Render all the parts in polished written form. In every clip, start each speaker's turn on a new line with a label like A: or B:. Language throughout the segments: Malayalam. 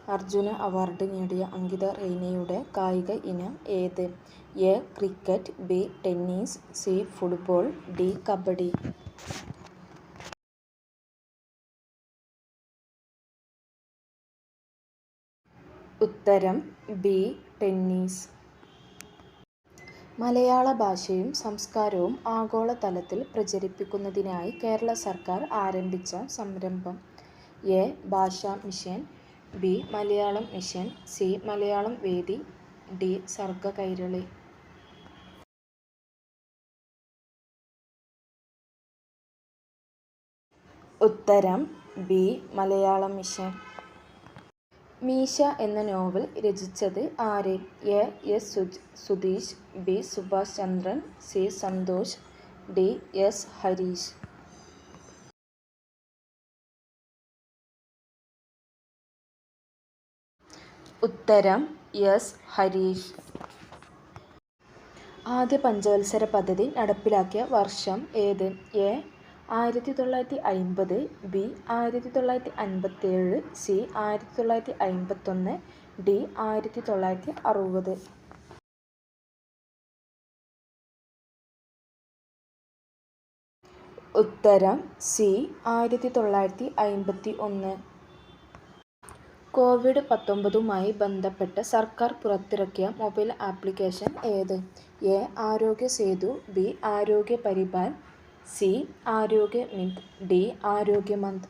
A: അർജുന അവാർഡ് നേടിയ അങ്കിത റെയ്നയുടെ കായിക ഇനം ഏത്? A. Cricket, B. Tennis, C. Football, D. Kabaddi. ഉത്തരം ബി. ടെന്നീസ്. മലയാള ഭാഷയും സംസ്കാരവും ആഗോളതലത്തിൽ പ്രചരിപ്പിക്കുന്നതിനായി കേരള സർക്കാർ ആരംഭിച്ച സംരംഭം. എ. ഭാഷാ mission, B. Malayalam mission, C. Malayalam വേദി, ഡി. സർഗ കൈരളി. ഉത്തരം ബി. മലയാളം മിഷൻ. മീശ എന്ന നോവൽ രചിച്ചത് ആര്? A. S. Sudheesh, B. Subhash Chandran, C. Santhosh, D. S. Harish. ഉത്തരം എസ്. ഹരീഷ്. ആദ്യ പഞ്ചവത്സര പദ്ധതി നടപ്പിലാക്കിയ വർഷം ഏത്? എ. 1950, ബി. 1957, സി. 1951, ഡി. 1960. ഉത്തരം സി. 1951. കോവിഡ്-19മായി ബന്ധപ്പെട്ട് സർക്കാർ പുറത്തിറക്കിയ മൊബൈൽ ആപ്ലിക്കേഷൻ ഏത്? എ. ആരോഗ്യ സേതു, ബി. ആരോഗ്യ പരിപാൽ, സി. ആരോഗ്യ മിത്ര, ഡി. ആരോഗ്യ മന്ത്.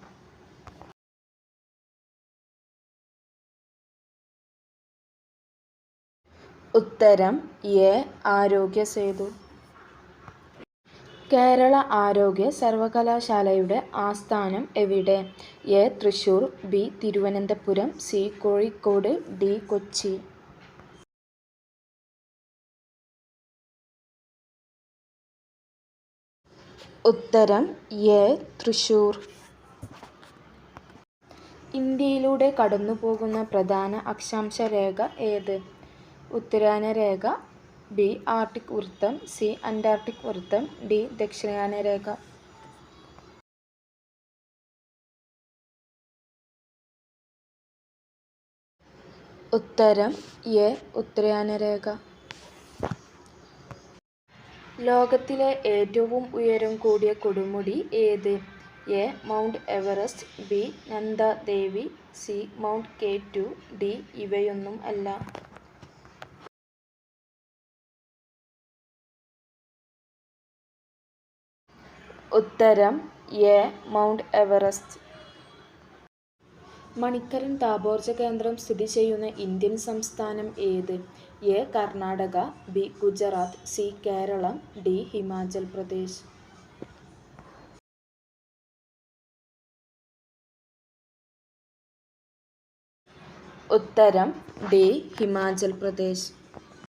A: ഉത്തരം എ. ആരോഗ്യ സേതു. കേരള ആരോഗ്യ സർവകലാശാലയുടെ ആസ്ഥാനം എവിടെ? A. Thrissur, B. Thiruvananthapuram, C. Kozhikode, D. Kochi. ഉത്തരം എ. തൃശൂർ. ഇന്ത്യയിലൂടെ കടന്നുപോകുന്ന പ്രധാന അക്ഷാംശ രേഖ ഏത്? ഉത്തരായന രേഖ, ബി. ആർട്ടിക് വൃത്തം, സി. അന്റാർട്ടിക് വൃത്തം, ഡി. ദക്ഷിണായന രേഖ. ഉത്തരം എ. ഉത്തരായന രേഖ. ലോകത്തിലെ ഏറ്റവും ഉയരം കൂടിയ കൊടുമുടി ഏത്? A. Mount Everest, B. Nanda Devi, C. Mount K2, D. ഇവയൊന്നും അല്ല. ഉത്തരം എ. Mount Everest. മണിക്കരൻ താപോർജ്ജ കേന്ദ്രം സ്ഥിതി ചെയ്യുന്ന ഇന്ത്യൻ സംസ്ഥാനം ഏത്? A. Karnataka, B. Gujarat, C. Keralam, D. Himachal Pradesh. ഉത്തരം ഡി. ഹിമാചൽ പ്രദേശ്.